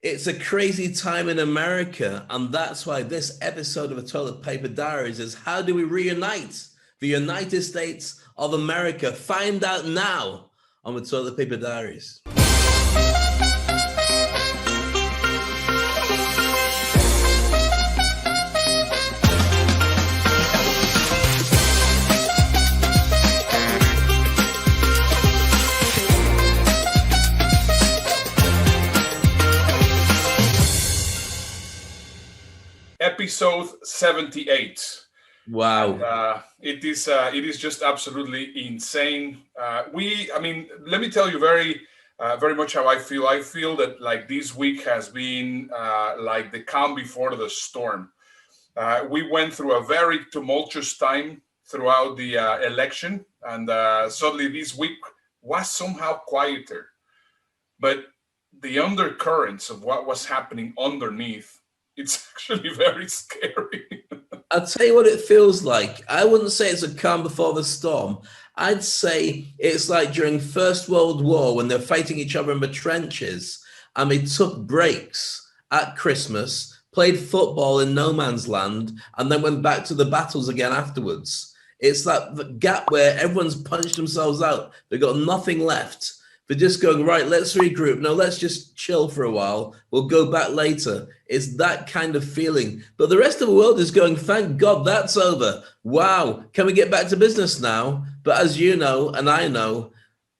It's a crazy time in America, and that's why this episode of the Toilet Paper Diaries is how do we reunite the United States of America? Find out now on the Toilet Paper Diaries. Episode 78. Wow. It is just absolutely insane. Let me tell you very much how I feel. I feel that like this week has been like the calm before the storm. We went through a very tumultuous time throughout the election, and suddenly this week was somehow quieter. But the undercurrents of what was happening underneath, it's actually very scary. I'll tell you what it feels like. I wouldn't say it's a calm before the storm. I'd say it's like during First World War when they're fighting each other in the trenches and they took breaks at Christmas, played football in no man's land, and then went back to the battles again afterwards. It's like the gap where everyone's punched themselves out. They've got nothing left. They're just going, right, let's regroup. No, let's just chill for a while. We'll go back later. It's that kind of feeling. But the rest of the world is going, thank God that's over. Wow, can we get back to business now? But as you know, and I know,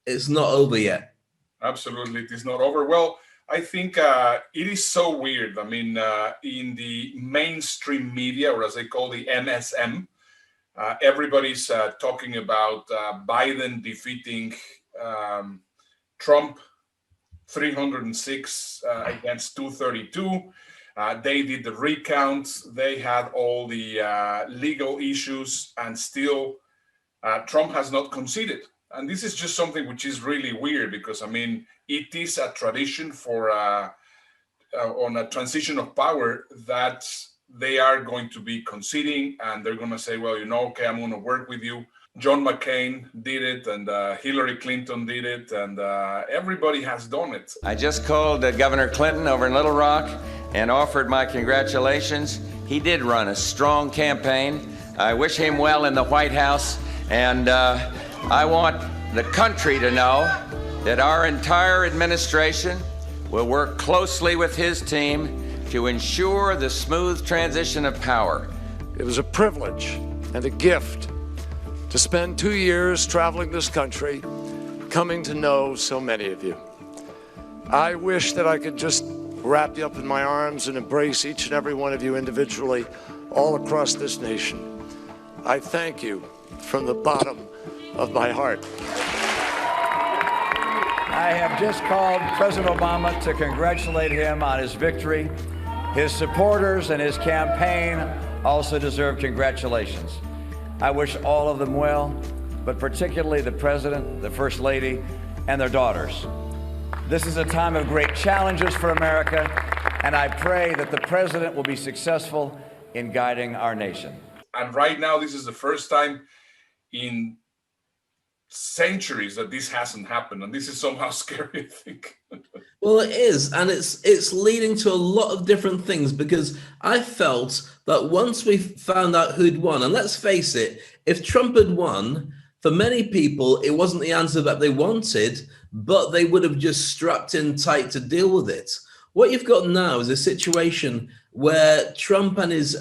it's not over yet. Absolutely, it is not over. Well, I think it is so weird. I mean, in the mainstream media, or as they call the MSM, everybody's talking about Biden defeating Trump 306 against 232. They did the recount. They had all the legal issues, and still Trump has not conceded. And this is just something which is really weird because, I mean, it is a tradition for on a transition of power that they are going to be conceding, and they're going to say, well, okay, I'm going to work with you. John McCain did it, and Hillary Clinton did it, and everybody has done it. I just called Governor Clinton over in Little Rock and offered my congratulations. He did run a strong campaign. I wish him well in the White House, and I want the country to know that our entire administration will work closely with his team to ensure the smooth transition of power. It was a privilege and a gift to spend 2 years traveling this country, coming to know so many of you. I wish that I could just wrap you up in my arms and embrace each and every one of you individually all across this nation. I thank you from the bottom of my heart. I have just called President Obama to congratulate him on his victory. His supporters and his campaign also deserve congratulations. I wish all of them well, but particularly the President, the First Lady, and their daughters. This is a time of great challenges for America, and I pray that the President will be successful in guiding our nation. And right now, this is the first time in centuries that this hasn't happened, and this is somehow scary, I think. Well, it is, and it's leading to a lot of different things, because I felt that once we found out who'd won, and let's face it, if Trump had won, for many people, it wasn't the answer that they wanted, but they would have just strapped in tight to deal with it. What you've got now is a situation where Trump and his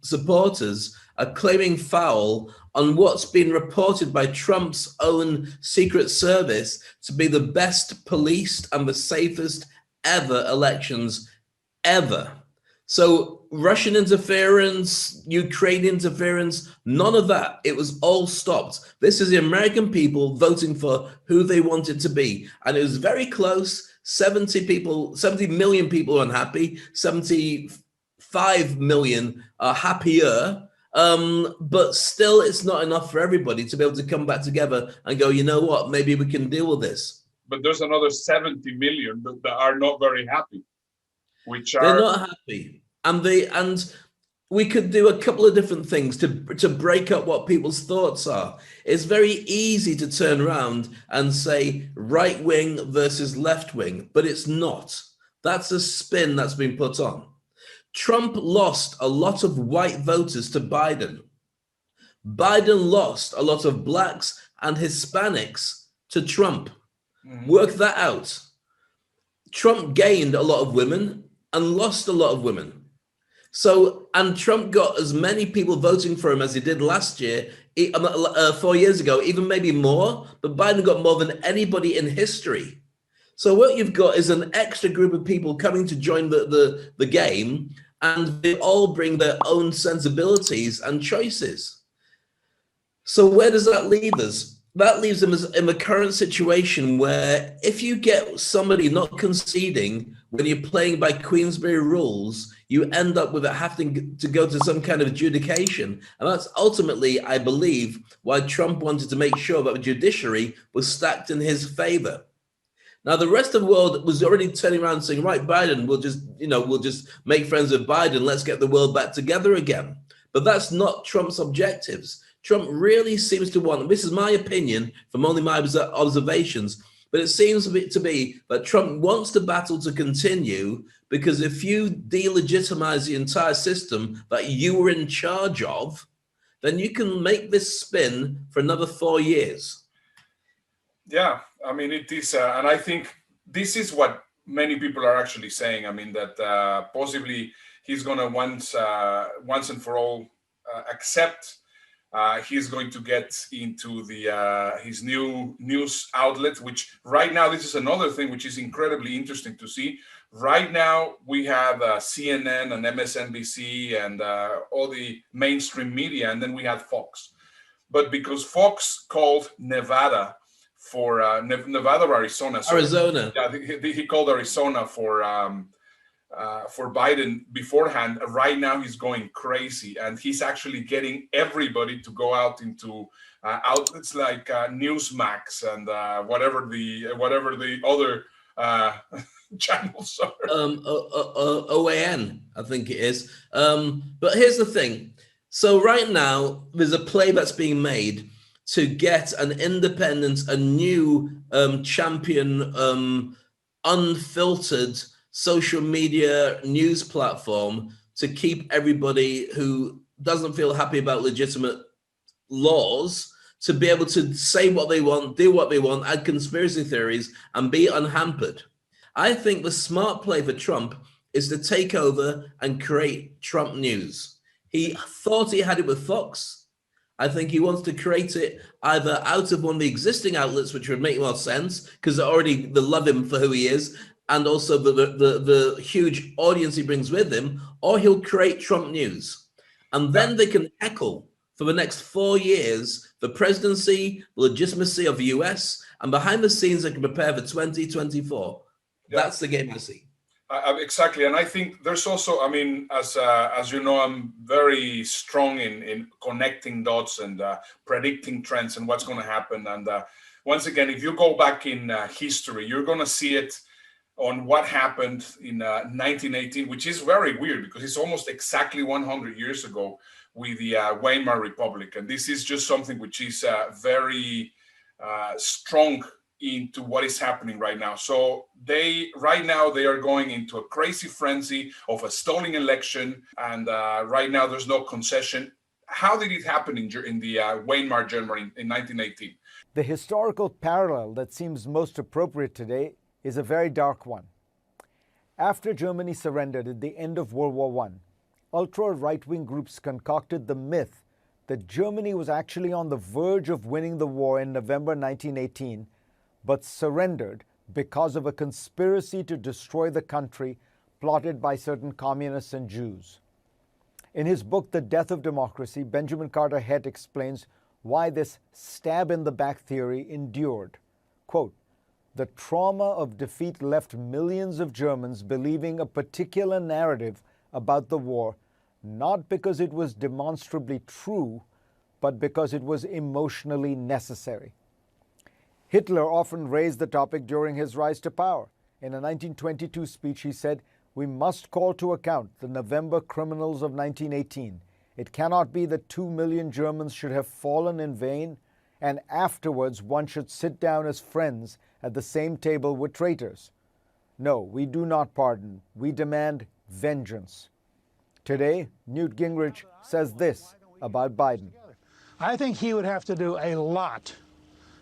supporters are claiming foul on what's been reported by Trump's own Secret Service to be the best policed and the safest ever elections ever. So Russian interference, Ukrainian interference, none of that. It was all stopped. This is the American people voting for who they wanted to be. And it was very close. 70 million people are unhappy. 75 million are happier. But still, it's not enough for everybody to be able to come back together and go, you know what, maybe we can deal with this. But there's another 70 million that are not very happy, they're not happy. And we could do a couple of different things to break up what people's thoughts are. It's very easy to turn around and say right wing versus left wing, but it's not. That's a spin that's been put on. Trump lost a lot of white voters to Biden. Biden lost a lot of blacks and Hispanics to Trump. Work that out. Trump gained a lot of women and lost a lot of women. So, and Trump got as many people voting for him as he did last year, 4 years ago, even maybe more, but Biden got more than anybody in history. So what you've got is an extra group of people coming to join the game, and they all bring their own sensibilities and choices. So where does that leave us? That leaves them in the current situation where if you get somebody not conceding when you're playing by Queensberry rules, you end up with it having to go to some kind of adjudication. And that's ultimately, I believe, why Trump wanted to make sure that the judiciary was stacked in his favor. Now, the rest of the world was already turning around saying, right, Biden, we'll just make friends with Biden. Let's get the world back together again. But that's not Trump's objectives. Trump really seems to want, and this is my opinion from only my observations, but it seems to be that Trump wants the battle to continue because if you delegitimize the entire system that you were in charge of, then you can make this spin for another 4 years. Yeah, I mean, it is, and I think this is what many people are actually saying. I mean, that possibly he's going to once and for all accept he's going to get into his new news outlet, which right now, this is another thing which is incredibly interesting to see. Right now, we have CNN and MSNBC and all the mainstream media, and then we had Fox. But because Fox called Nevada for Nevada or Arizona. Sorry. Arizona. Yeah, he called Arizona for Biden beforehand. Right now he's going crazy, and he's actually getting everybody to go out into outlets like Newsmax and whatever the other channels are. OAN, I think it is. But here's the thing. So right now there's a play that's being made to get an independent, a new champion, unfiltered social media news platform to keep everybody who doesn't feel happy about legitimate laws to be able to say what they want, do what they want, add conspiracy theories, and be unhampered. I think the smart play for Trump is to take over and create Trump News. He thought he had it with Fox. I think he wants to create it either out of one of the existing outlets, which would make more sense because they love him for who he is, and also the huge audience he brings with him, or he'll create Trump News. And then they can heckle for the next 4 years the presidency, the legitimacy of the US, and behind the scenes they can prepare for 2024. Yeah. That's the game I see. Exactly, and I think there's also, I mean, as you know, I'm very strong in connecting dots and predicting trends and what's going to happen. And once again, if you go back in history, you're going to see it on what happened in 1918, which is very weird because it's almost exactly 100 years ago with the Weimar Republic. And this is just something which is very strong into what is happening right now. So right now they are going into a crazy frenzy of a stolen election, and right now there's no concession. How did it happen in the Weimar Germany in 1918? The historical parallel that seems most appropriate today is a very dark one. After Germany surrendered at the end of World War I, ultra-right-wing groups concocted the myth that Germany was actually on the verge of winning the war in November 1918, but surrendered because of a conspiracy to destroy the country plotted by certain communists and Jews. In his book, The Death of Democracy, Benjamin Carter Hett explains why this stab-in-the-back theory endured. Quote, "The trauma of defeat left millions of Germans believing a particular narrative about the war, not because it was demonstrably true, but because it was emotionally necessary." Hitler often raised the topic during his rise to power. In a 1922 speech, he said, "We must call to account the November criminals of 1918. It cannot be that 2 million Germans should have fallen in vain, and afterwards one should sit down as friends at the same table with traitors. No, we do not pardon. We demand vengeance. Today, Newt Gingrich says this about Biden. I think he would have to do a lot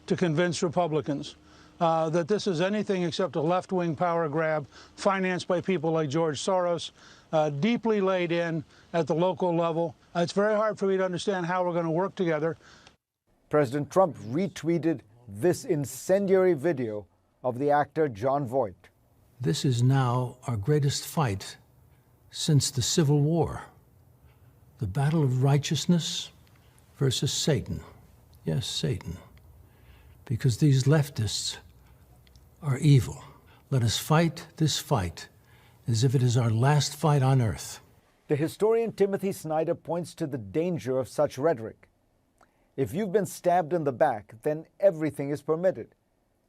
to convince Republicans that this is anything except a left-wing power grab financed by people like George Soros, deeply laid in at the local level. It's very hard for me to understand how we're going to work together. President Trump retweeted this incendiary video of the actor Jon Voight. This is now our greatest fight since the Civil War. The battle of righteousness versus Satan. Yes, Satan. Because these leftists are evil. Let us fight this fight as if it is our last fight on earth. The historian Timothy Snyder points to the danger of such rhetoric. If you've been stabbed in the back, then everything is permitted.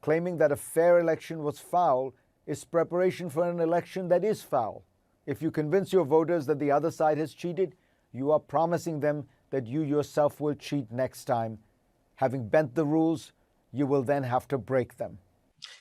Claiming that a fair election was foul is preparation for an election that is foul. If you convince your voters that the other side has cheated, you are promising them that you yourself will cheat next time. Having bent the rules, you will then have to break them.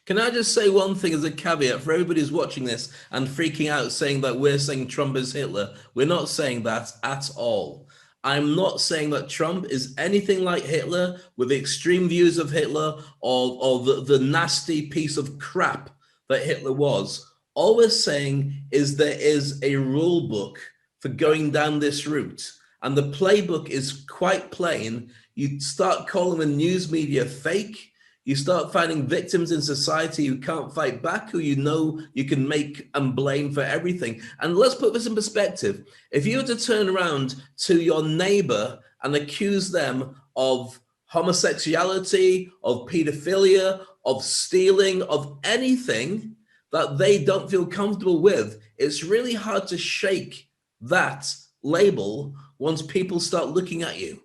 Can I just say one thing as a caveat for everybody who's watching this and freaking out saying that we're saying Trump is Hitler? We're not saying that at all. I'm not saying that Trump is anything like Hitler with extreme views of Hitler or the nasty piece of crap that Hitler was. All we're saying is there is a rule book for going down this route. And the playbook is quite plain. You start calling the news media fake. You start finding victims in society who can't fight back, who you know you can make and blame for everything. And let's put this in perspective. If you were to turn around to your neighbor and accuse them of homosexuality, of pedophilia, of stealing, of anything that they don't feel comfortable with, it's really hard to shake that label once people start looking at you.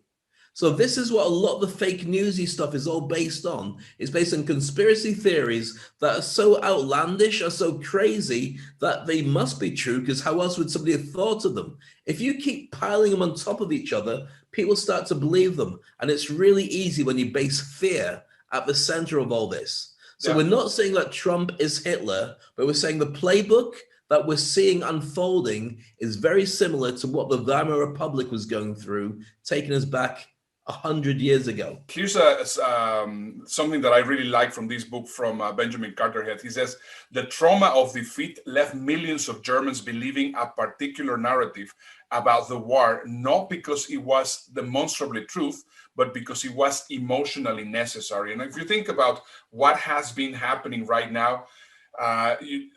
So this is what a lot of the fake newsy stuff is all based on. It's based on conspiracy theories that are so outlandish, are so crazy that they must be true, because how else would somebody have thought of them? If you keep piling them on top of each other, people start to believe them. And it's really easy when you base fear at the center of all this. So we're not saying that Trump is Hitler, but we're saying the playbook that we're seeing unfolding is very similar to what the Weimar Republic was going through, taking us back 100 years ago. Here's something that I really like from this book from Benjamin Carterhead. He says, the trauma of defeat left millions of Germans believing a particular narrative about the war, not because it was demonstrably truth, but because it was emotionally necessary. And if you think about what has been happening right now,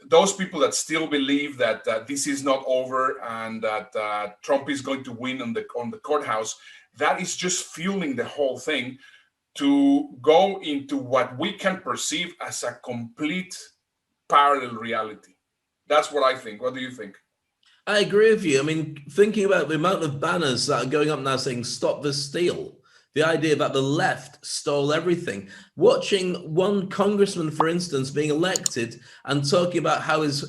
those people that still believe that this is not over and that Trump is going to win on the courthouse, that is just fueling the whole thing to go into what we can perceive as a complete parallel reality. That's what I think. What do you think? I agree with you. I mean, thinking about the amount of banners that are going up now saying "Stop the Steal," the idea that the left stole everything. Watching one congressman, for instance, being elected and talking about how his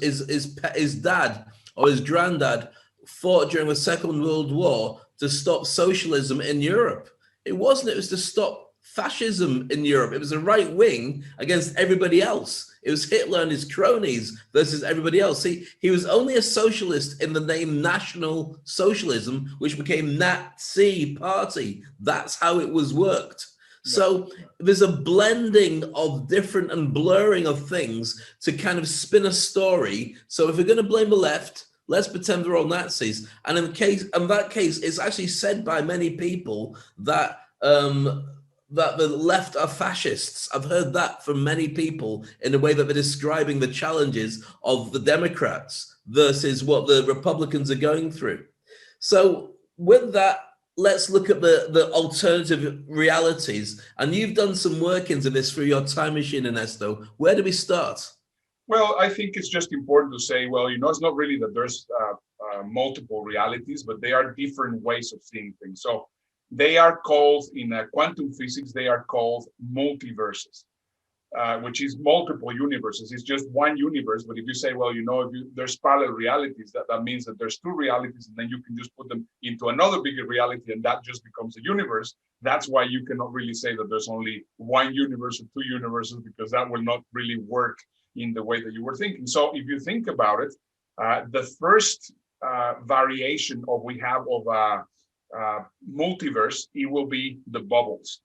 dad or his granddad fought during the Second World War to stop socialism in Europe. It wasn't, it was to stop fascism in Europe. It was the right wing against everybody else. It was Hitler and his cronies versus everybody else. See, he was only a socialist in the name National Socialism, which became Nazi Party. That's how it was worked. So there's a blending of different and blurring of things to kind of spin a story. So if we're going to blame the left, let's pretend they're all Nazis. And in that case, it's actually said by many people that that the left are fascists. I've heard that from many people in a way that they're describing the challenges of the Democrats versus what the Republicans are going through. So with that, let's look at the alternative realities. And you've done some work into this through your time machine, Ernesto. Where do we start? Well, I think it's just important to say, well, it's not really that there's multiple realities, but they are different ways of seeing things. So they are called, in quantum physics, they are called multiverses, which is multiple universes. It's just one universe. But if you say, well, there's parallel realities, that means that there's two realities, and then you can just put them into another bigger reality, and that just becomes a universe. That's why you cannot really say that there's only one universe or two universes, because that will not really work in the way that you were thinking. So if you think about it, the first variation we have of multiverse, it will be the bubbles.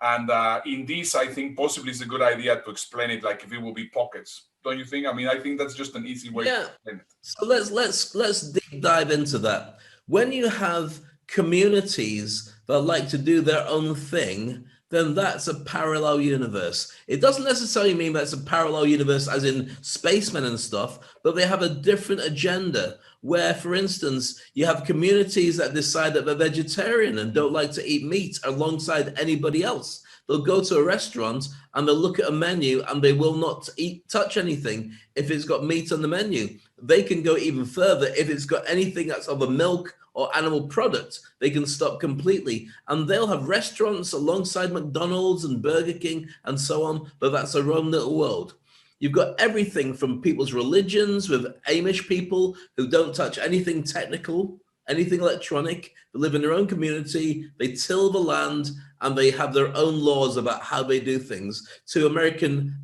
And in this, I think possibly it's a good idea to explain it like if it will be pockets. Don't you think? I mean, I think that's just an easy way to explain it. So let's deep dive into that. When you have communities that like to do their own thing, then that's a parallel universe. It doesn't necessarily mean that's a parallel universe as in spacemen and stuff, but they have a different agenda where, for instance, you have communities that decide that they're vegetarian and don't like to eat meat alongside anybody else. They'll go to a restaurant and they'll look at a menu and they will not touch anything if it's got meat on the menu. They can go even further. If it's got anything that's of a milk or animal product, they can stop completely. And they'll have restaurants alongside McDonald's and Burger King and so on, but that's their own little world. You've got everything from people's religions with Amish people who don't touch anything technical, anything electronic. They live in their own community, they till the land, and they have their own laws about how they do things, to American,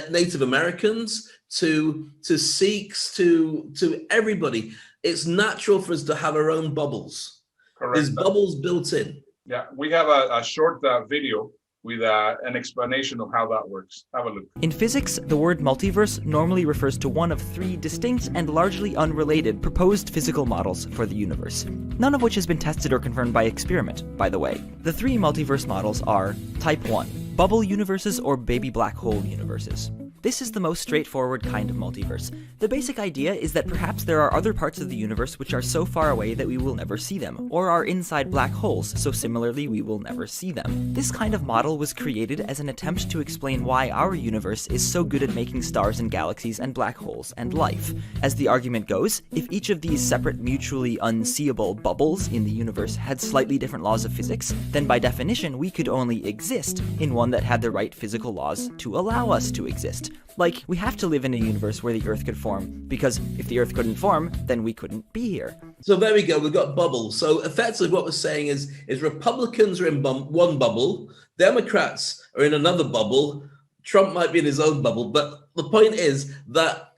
Native Americans, to Sikhs, to everybody. It's natural for us to have our own bubbles. Correct. There's bubbles built in. Yeah, we have a short video with an explanation of how that works. Have a look. In physics, the word multiverse normally refers to one of three distinct and largely unrelated proposed physical models for the universe, none of which has been tested or confirmed by experiment, by the way. The three multiverse models are Type 1, bubble universes or baby black hole universes. This is the most straightforward kind of multiverse. The basic idea is that perhaps there are other parts of the universe which are so far away that we will never see them, or are inside black holes, so similarly we will never see them. This kind of model was created as an attempt to explain why our universe is so good at making stars and galaxies and black holes and life. As the argument goes, if each of these separate mutually unseeable bubbles in the universe had slightly different laws of physics, then by definition we could only exist in one that had the right physical laws to allow us to exist. Like, we have to live in a universe where the Earth could form, because if the Earth couldn't form, then we couldn't be here. So there we go, we've got bubbles. So effectively what we're saying is Republicans are in one bubble, Democrats are in another bubble, Trump might be in his own bubble, but the point is that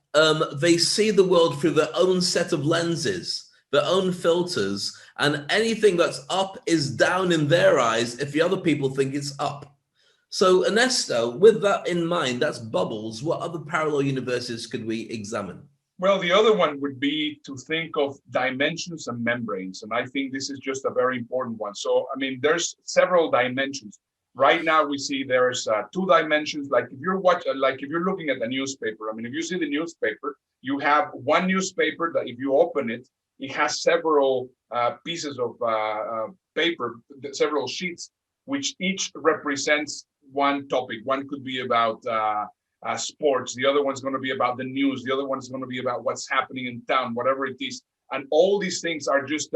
they see the world through their own set of lenses, their own filters, and anything that's up is down in their eyes if the other people think it's up. So Ernesto, with that in mind, that's bubbles. What other parallel universes could we examine? Well, the other one would be to think of dimensions and membranes. And I think this is just a very important one. So, I mean, there's several dimensions. Right now we see there's 2 dimensions. Like if you're looking at the newspaper, I mean, if you see the newspaper, you have one newspaper that if you open it, it has several pieces of paper, several sheets, which each represents one topic. One could be about sports. The other one's going to be about the news. The other one's going to be about what's happening in town, whatever it is. And all these things are just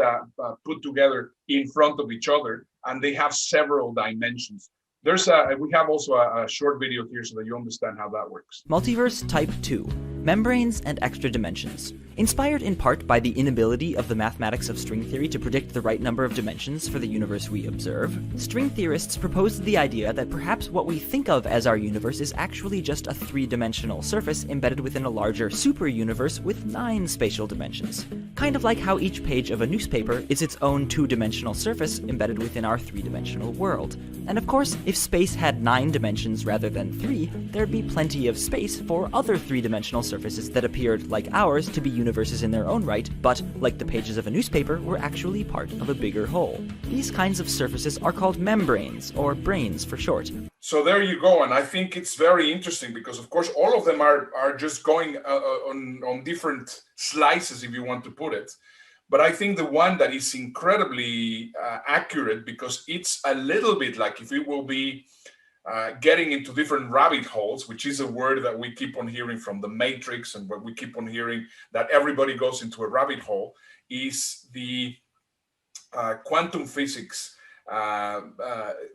put together in front of each other, and they have several dimensions. We have also a short video here so that you understand how that works. Multiverse Type 2, membranes and extra dimensions. Inspired in part by the inability of the mathematics of string theory to predict the right number of dimensions for the universe we observe, string theorists proposed the idea that perhaps what we think of as our universe is actually just a 3-dimensional surface embedded within a larger super-universe with 9 spatial dimensions. Kind of like how each page of a newspaper is its own 2-dimensional surface embedded within our 3-dimensional world. And of course, if space had 9 dimensions rather than 3, there'd be plenty of space for other 3-dimensional surfaces that appeared, like ours, to be universes in their own right, but, like the pages of a newspaper, were actually part of a bigger whole. These kinds of surfaces are called membranes, or branes for short. So there you go, and I think it's very interesting because, of course, all of them are just going on different slices, if you want to put it. But I think the one that is incredibly accurate, because it's a little bit like if it will be getting into different rabbit holes, which is a word that we keep on hearing from the Matrix, and what we keep on hearing that everybody goes into a rabbit hole, is the quantum physics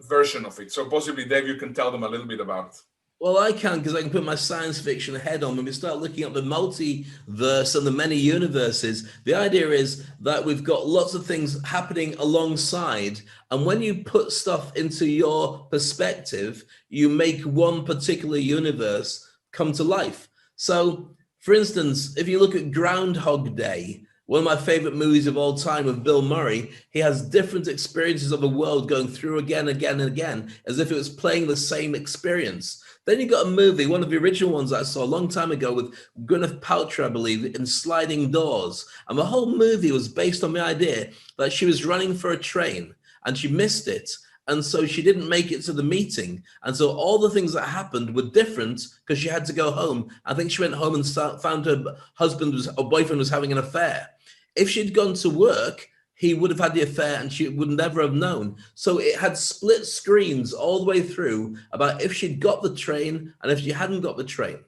version of it. So possibly, Dave, you can tell them a little bit about it. Well, I can, because I can put my science fiction head on. When we start looking at the multiverse and the many universes, the idea is that we've got lots of things happening alongside. And when you put stuff into your perspective, you make one particular universe come to life. So, for instance, if you look at Groundhog Day, one of my favorite movies of all time with Bill Murray, he has different experiences of the world going through again, again, and again, as if it was playing the same experience. Then you got a movie, one of the original ones I saw a long time ago with Gwyneth Paltrow, I believe, in Sliding Doors. And the whole movie was based on the idea that she was running for a train and she missed it. And so she didn't make it to the meeting. And so all the things that happened were different because she had to go home. I think she went home and found her boyfriend was having an affair. If she'd gone to work, he would have had the affair and she would never have known. So it had split screens all the way through about if she'd got the train and if she hadn't got the train.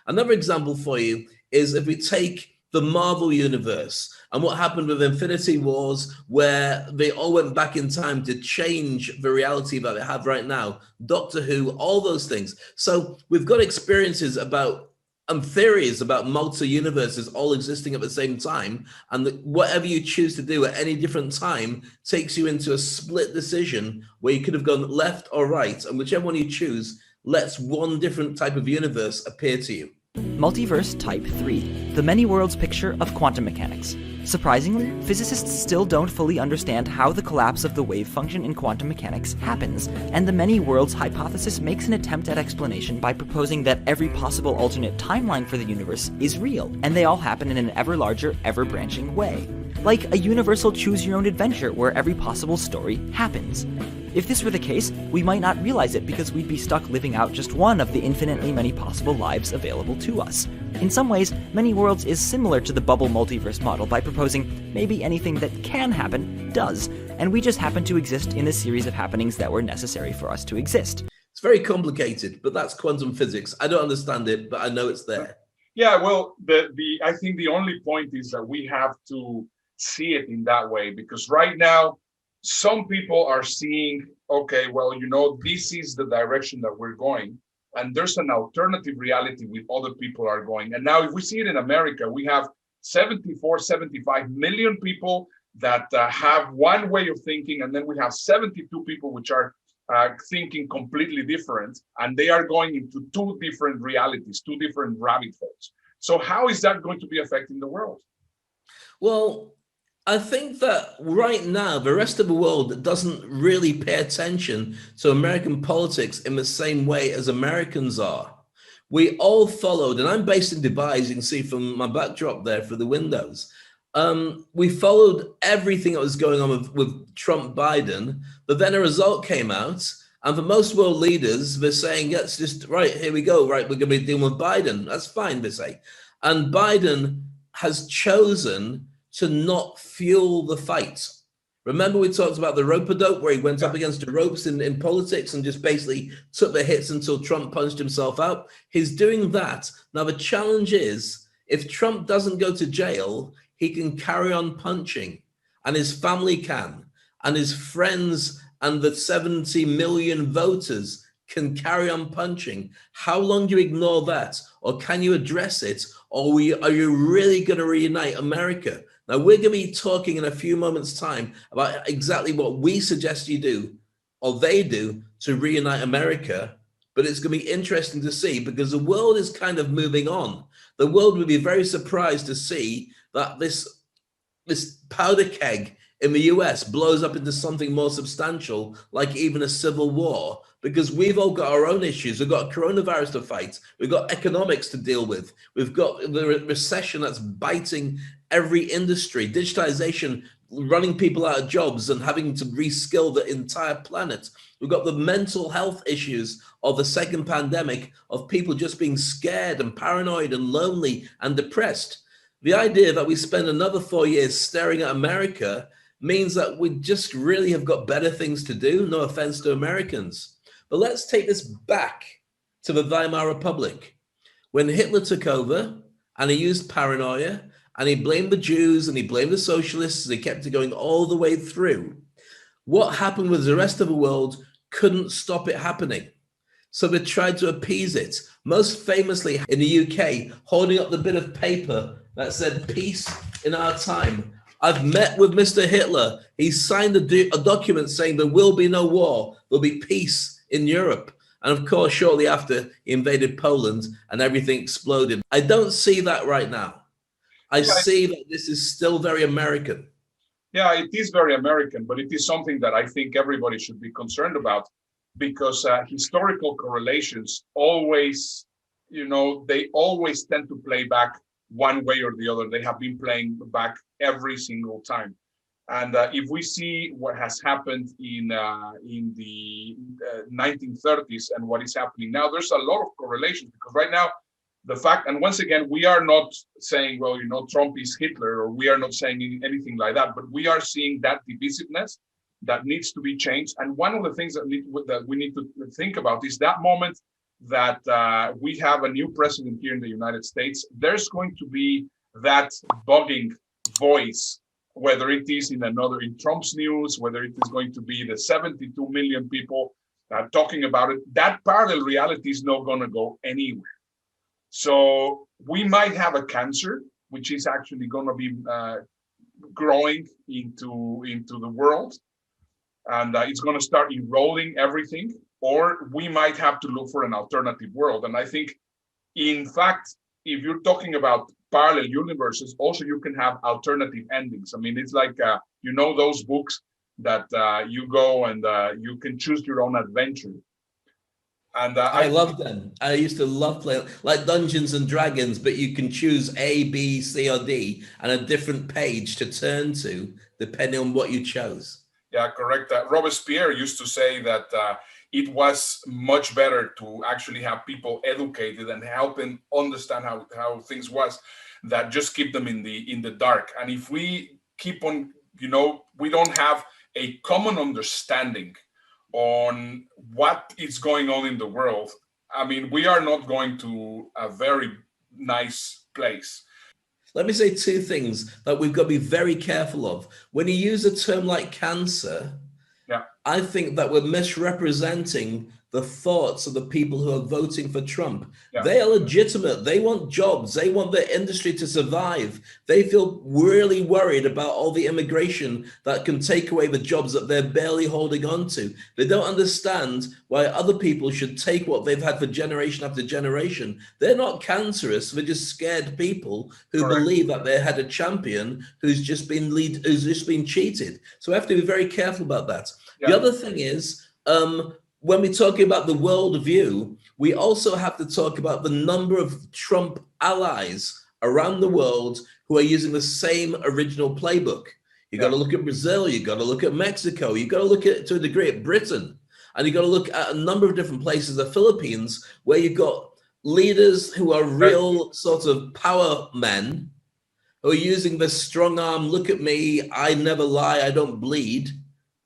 Another example for you is if we take the Marvel universe and what happened with Infinity Wars, where they all went back in time to change the reality that they have right now, Doctor Who, all those things. So we've got experiences about and theories about multi-universes all existing at the same time, and that whatever you choose to do at any different time takes you into a split decision where you could have gone left or right, and whichever one you choose lets one different type of universe appear to you. Multiverse Type 3, the many worlds picture of quantum mechanics. Surprisingly, physicists still don't fully understand how the collapse of the wave function in quantum mechanics happens, and the many worlds hypothesis makes an attempt at explanation by proposing that every possible alternate timeline for the universe is real, and they all happen in an ever larger, ever-branching way. Like a universal choose-your-own-adventure where every possible story happens. If this were the case, we might not realize it because we'd be stuck living out just one of the infinitely many possible lives available to us. In some ways, Many Worlds is similar to the bubble multiverse model by proposing maybe anything that can happen does, and we just happen to exist in a series of happenings that were necessary for us to exist. It's very complicated, but that's quantum physics. I don't understand it, but I know it's there. Yeah, well, I think the only point is that we have to see it in that way, because right now, some people are seeing, okay, well, this is the direction that we're going, and there's an alternative reality with other people are going. And now if we see it in America, we have 75 million people that have one way of thinking, and then we have 72 people which are thinking completely different, and they are going into two different realities, two different rabbit holes. So how is that going to be affecting the world? Well, I think that right now, the rest of the world doesn't really pay attention to American politics in the same way as Americans are. We all followed, and I'm based in Dubai, as you can see from my backdrop there for the windows. We followed everything that was going on with Trump Biden, but then a result came out. And for most world leaders, they're saying, let's just, right, here we go, right, we're going to be dealing with Biden. That's fine, they say. And Biden has chosen to not fuel the fight. Remember we talked about the rope-a-dope where he went up against the ropes in politics and just basically took the hits until Trump punched himself out? He's doing that. Now the challenge is, if Trump doesn't go to jail, he can carry on punching, and his family can, and his friends and the 70 million voters can carry on punching. How long do you ignore that? Or can you address it? Or are you really going to reunite America? Now, we're going to be talking in a few moments' time about exactly what we suggest you do, or they do, to reunite America. But it's going to be interesting to see, because the world is kind of moving on. The world would be very surprised to see that this powder keg in the US blows up into something more substantial, like even a civil war, because we've all got our own issues. We've got coronavirus to fight. We've got economics to deal with. We've got the recession that's biting every industry, digitization, running people out of jobs and having to reskill the entire planet. We've got the mental health issues of the second pandemic, of people just being scared and paranoid and lonely and depressed. The idea that we spend another 4 years staring at America means that we just really have got better things to do. No offense to Americans. But let's take this back to the Weimar Republic. When Hitler took over and he used paranoia and he blamed the Jews and he blamed the socialists and he kept it going all the way through, what happened was the rest of the world couldn't stop it happening. So they tried to appease it, most famously in the UK, holding up the bit of paper that said peace in our time. I've met with Mr. Hitler. He signed a document saying there will be no war. There'll be peace in Europe. And of course, shortly after, he invaded Poland and everything exploded. I don't see that right now. I see that this is still very American. Yeah, it is very American, but it is something that I think everybody should be concerned about, because historical correlations always, they always tend to play back one way or the other. They have been playing back every single time. And if we see what has happened in the 1930s and what is happening now, there's a lot of correlations, because right now, the fact, and once again, we are not saying, well, Trump is Hitler, or we are not saying anything like that, but we are seeing that divisiveness that needs to be changed. And one of the things that we need to think about is that moment that we have a new president here in the United States, there's going to be that bugging voice, whether it is in Trump's news, whether it is going to be the 72 million people talking about it. That parallel reality is not going to go anywhere. So we might have a cancer, which is actually going to be growing into the world, and it's going to start eroding everything, or we might have to look for an alternative world. And I think, in fact, if you're talking about parallel universes, also you can have alternative endings. I mean, it's like, those books that you go and you can choose your own adventure. And I love them. I used to love playing like Dungeons and Dragons, but you can choose A, B, C, or D, and a different page to turn to depending on what you chose. Yeah, correct. Robespierre used to say that it was much better to actually have people educated and help them understand how things was, that just keep them in the dark. And if we keep on, we don't have a common understanding on what is going on in the world, I mean, we are not going to a very nice place. Let me say two things that we've got to be very careful of. When you use a term like cancer, I think that we're misrepresenting the thoughts of the people who are voting for Trump. They are legitimate. They want jobs. They want their industry to survive. They feel really worried about all the immigration that can take away the jobs that they're barely holding on to. They don't understand why other people should take what they've had for generation after generation. They're not cancerous. They're just scared people who believe that they had a champion who's just been cheated. So we have to be very careful about that. The other thing is, when we're talking about the world view, we also have to talk about the number of Trump allies around the world who are using the same original playbook. You got to look at Brazil, you got to look at Mexico, you got to look at, to a degree, at Britain, and you got to look at a number of different places, the Philippines, where you've got leaders who are real sort of power men who are using the strong arm, look at me, I never lie, I don't bleed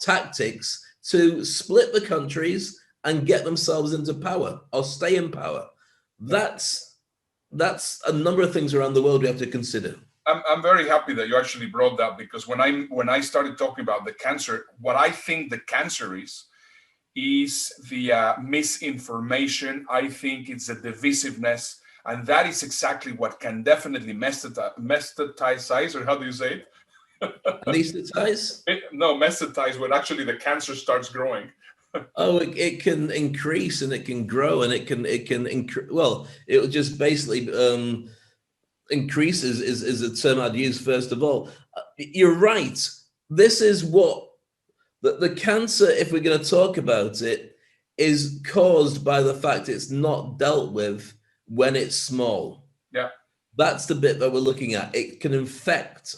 tactics to split the countries and get themselves into power or stay in power. That's a number of things around the world we have to consider. I'm very happy that you actually brought that, because when I started talking about the cancer, what I think the cancer is the misinformation. I think it's the divisiveness, and that is exactly what can definitely mestatize, or how do you say it? Anesthetize? No, mestatize, when actually the cancer starts growing. Oh, it can increase and it can grow and it can well, it will just basically increases is a term I'd use first of all. You're right. This is what the cancer, if we're going to talk about it, is caused by the fact it's not dealt with when it's small. Yeah. That's the bit that we're looking at. It can infect.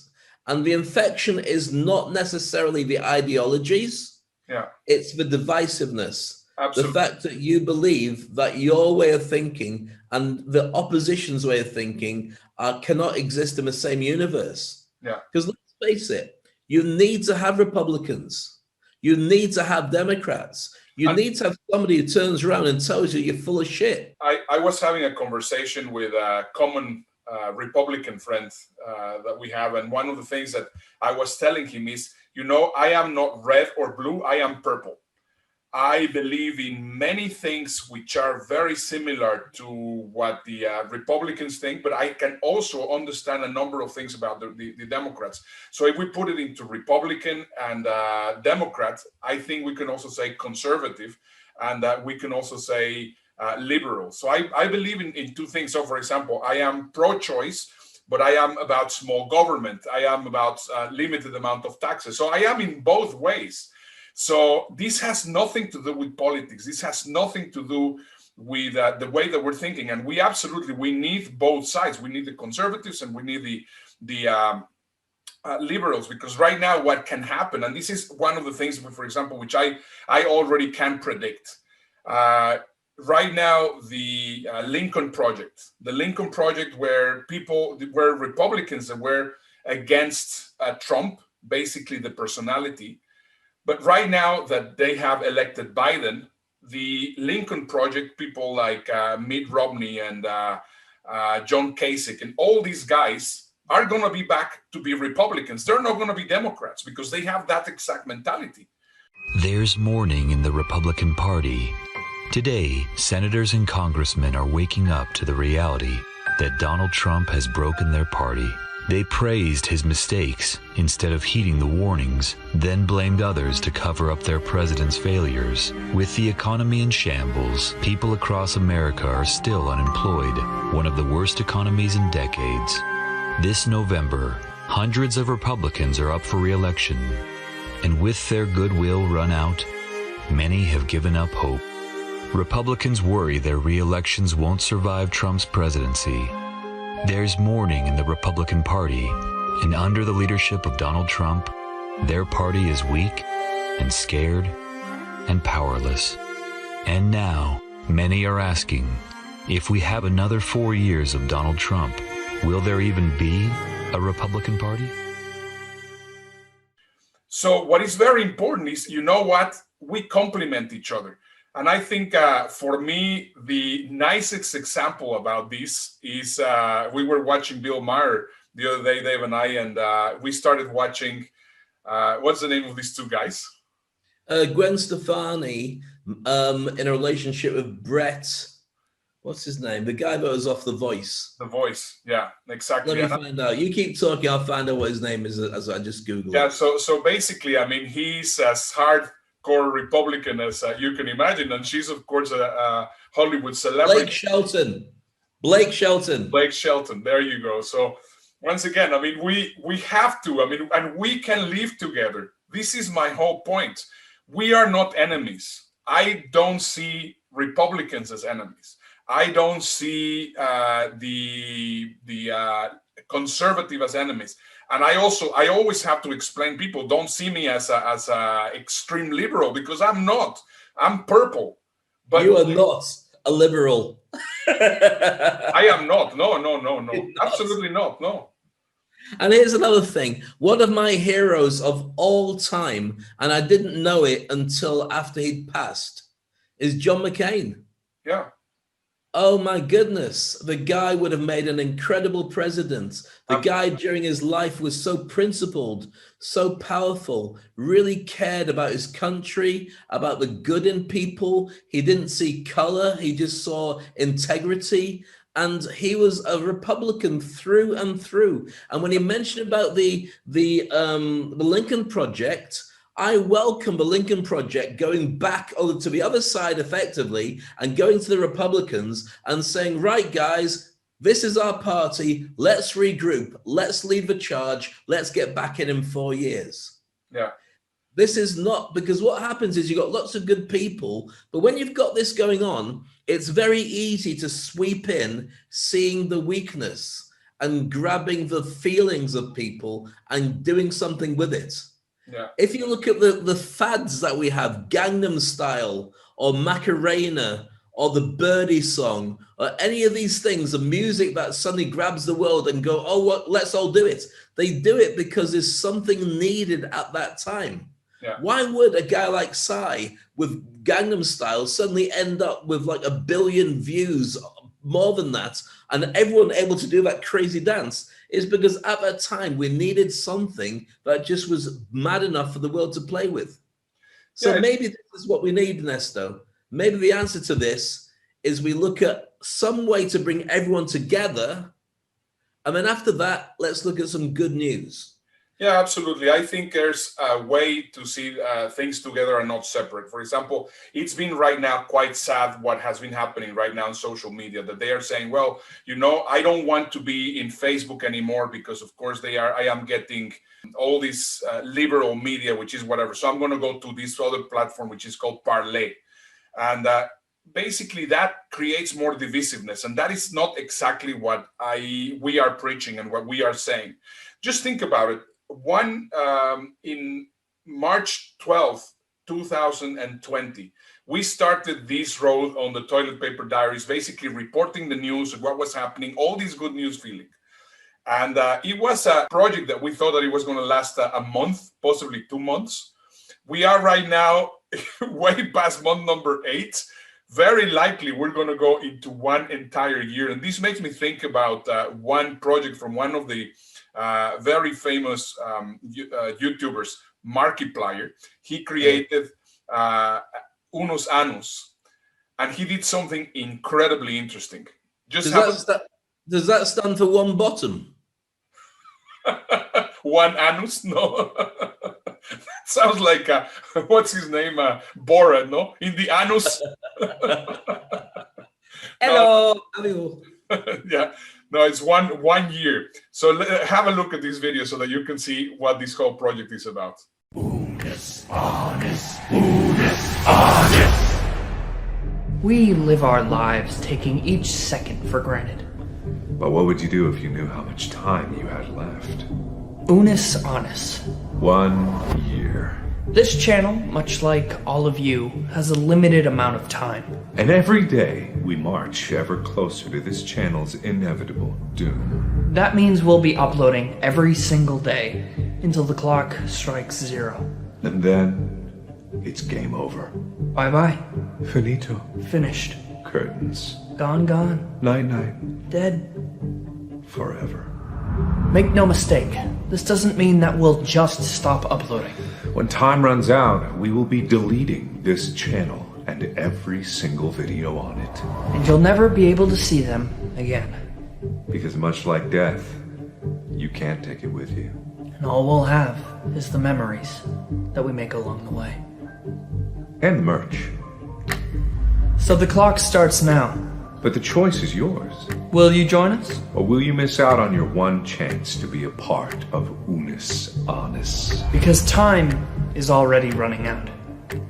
And the infection is not necessarily the ideologies. Yeah. It's the divisiveness. Absolutely. The fact that you believe that your way of thinking and the opposition's way of thinking cannot exist in the same universe. Yeah. Because let's face it, you need to have Republicans. You need to have Democrats. You need to have somebody who turns around and tells you you're full of shit. I was having a conversation with a common Republican friend that we have, and one of the things that I was telling him is, I am not red or blue, I am purple. I believe in many things which are very similar to what the Republicans think, but I can also understand a number of things about the Democrats. So if we put it into Republican and Democrat, I think we can also say conservative. and we can also say liberal. So I believe in two things. So, for example, I am pro-choice, but I am about small government. I am about limited amount of taxes. So I am in both ways. So this has nothing to do with politics. This has nothing to do with the way that we're thinking. And we need both sides. We need the conservatives and we need the liberals, because right now what can happen, and this is one of the things, for example, which I already can predict. Right now, the Lincoln Project, where Republicans that were against Trump, basically the personality. But right now that they have elected Biden, the Lincoln Project, people like Mitt Romney and John Kasich and all these guys are going to be back to be Republicans. They're not going to be Democrats because they have that exact mentality. There's mourning in the Republican Party. Today, senators and congressmen are waking up to the reality that Donald Trump has broken their party. They praised his mistakes instead of heeding the warnings, then blamed others to cover up their president's failures. With the economy in shambles, people across America are still unemployed, one of the worst economies in decades. This November, hundreds of Republicans are up for re-election, and with their goodwill run out, many have given up hope. Republicans worry their re-elections won't survive Trump's presidency. There's mourning in the Republican Party, and under the leadership of Donald Trump, their party is weak and scared and powerless. And now, many are asking, if we have another 4 years of Donald Trump, will there even be a Republican Party? So what is very important is, you know what? We complement each other. And I think for me, the nicest example about this is we were watching Bill Maher the other day, Dave and I, and we started watching, what's the name of these two guys? Gwen Stefani in a relationship with Brett. What's his name? The guy that was off The Voice. The Voice, yeah, exactly. Let me find out. You keep talking, I'll find out what his name is as I just Google it. Yeah, so basically, I mean, he's as hardcore Republican as you can imagine, and she's, of course, a Hollywood celebrity. Blake Shelton. Blake Shelton, there you go. So once again, I mean, we have to, I mean, and we can live together. This is my whole point. We are not enemies. I don't see Republicans as enemies. I don't see the conservative as enemies, and I always have to explain. People don't see me as a extreme liberal because I'm not. I'm purple. But you are not a liberal. I am not. No. Absolutely not. No. And here's another thing. One of my heroes of all time, and I didn't know it until after he'd passed, is John McCain. Yeah. Oh my goodness, the guy would have made an incredible president. The guy during his life was so principled, so powerful, really cared about his country, about the good in people. He didn't see color, he just saw integrity. And he was a Republican through and through. And when he mentioned about the Lincoln Project, I welcome the Lincoln Project going back over to the other side effectively and going to the Republicans and saying, right, guys, this is our party. Let's regroup. Let's lead the charge. Let's get back in 4 years. Yeah. This is not, because what happens is you've got lots of good people, but when you've got this going on, it's very easy to sweep in, seeing the weakness and grabbing the feelings of people and doing something with it. Yeah. If you look at the fads that we have, Gangnam Style or Macarena or the Birdie song or any of these things, the music that suddenly grabs the world and go, oh, what? Let's all do it. They do it because there's something needed at that time. Yeah. Why would a guy like Psy with Gangnam Style suddenly end up with like 1 billion views, more than that, and everyone able to do that crazy dance? Is because at that time we needed something that just was mad enough for the world to play with. So yeah, maybe this is what we need, Ernesto. Maybe the answer to this is we look at some way to bring everyone together. And then after that, let's look at some good news. Yeah, absolutely. I think there's a way to see things together and not separate. For example, it's been right now quite sad what has been happening right now on social media, that they are saying, well, I don't want to be in Facebook anymore because, of course, I am getting all this liberal media, which is whatever. So I'm going to go to this other platform, which is called Parler. And basically that creates more divisiveness. And that is not exactly what we are preaching and what we are saying. Just think about it. In March 12th, 2020, we started this road on the Toilet Paper Diaries, basically reporting the news of what was happening, all this good news feeling. And it was a project that we thought that it was going to last a month, possibly 2 months. We are right now way past month number 8. Very likely we're going to go into one entire year. And this makes me think about one project from one of the very famous YouTubers, Markiplier. He created Unus Annus, and he did something incredibly interesting. Does that stand for one bottom? One anus? No. That sounds like what's his name? Borat, no? In the anus. Hello. Yeah. No, it's one year. So have a look at this video so that you can see what this whole project is about. Unus Annus, Unus Annus. We live our lives taking each second for granted. But what would you do if you knew how much time you had left? Unus Annus. 1 year. This channel, much like all of you, has a limited amount of time. And every day we march ever closer to this channel's inevitable doom. That means we'll be uploading every single day until the clock strikes 0. And then it's game over. Bye-bye. Finito. Finished. Curtains. Gone, gone. Night-night. Dead. Forever. Make no mistake, this doesn't mean that we'll just stop uploading. When time runs out, we will be deleting this channel and every single video on it. And you'll never be able to see them again. Because much like death, you can't take it with you. And all we'll have is the memories that we make along the way. And merch. So the clock starts now. But the choice is yours. Will you join us? Or will you miss out on your one chance to be a part of Unus Annus? Because time is already running out.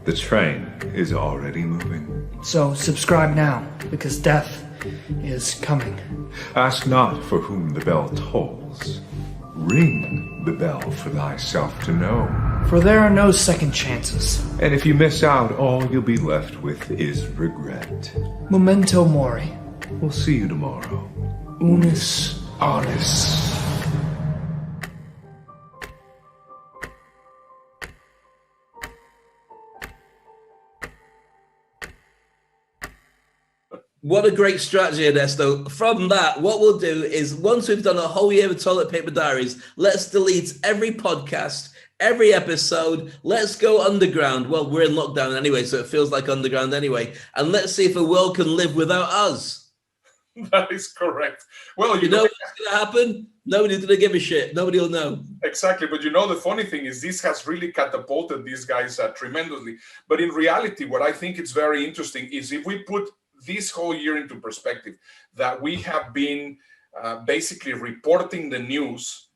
The train is already moving. So subscribe now, because death is coming. Ask not for whom the bell tolls. Ring the bell for thyself to know. For there are no second chances. And if you miss out, all you'll be left with is regret. Memento mori. We'll see you tomorrow. Unus Annus. What a great strategy, Ernesto. From that, what we'll do is once we've done a whole year of Toilet Paper Diaries, let's delete every podcast, every episode. Let's go underground. Well, we're in lockdown anyway, so it feels like underground anyway. And let's see if the world can live without us. That is correct. Well, you know what's going to happen? Nobody's going to give a shit. Nobody will know. Exactly. But the funny thing is this has really catapulted these guys tremendously. But in reality, what I think is very interesting is if we put this whole year into perspective, that we have been basically reporting the news,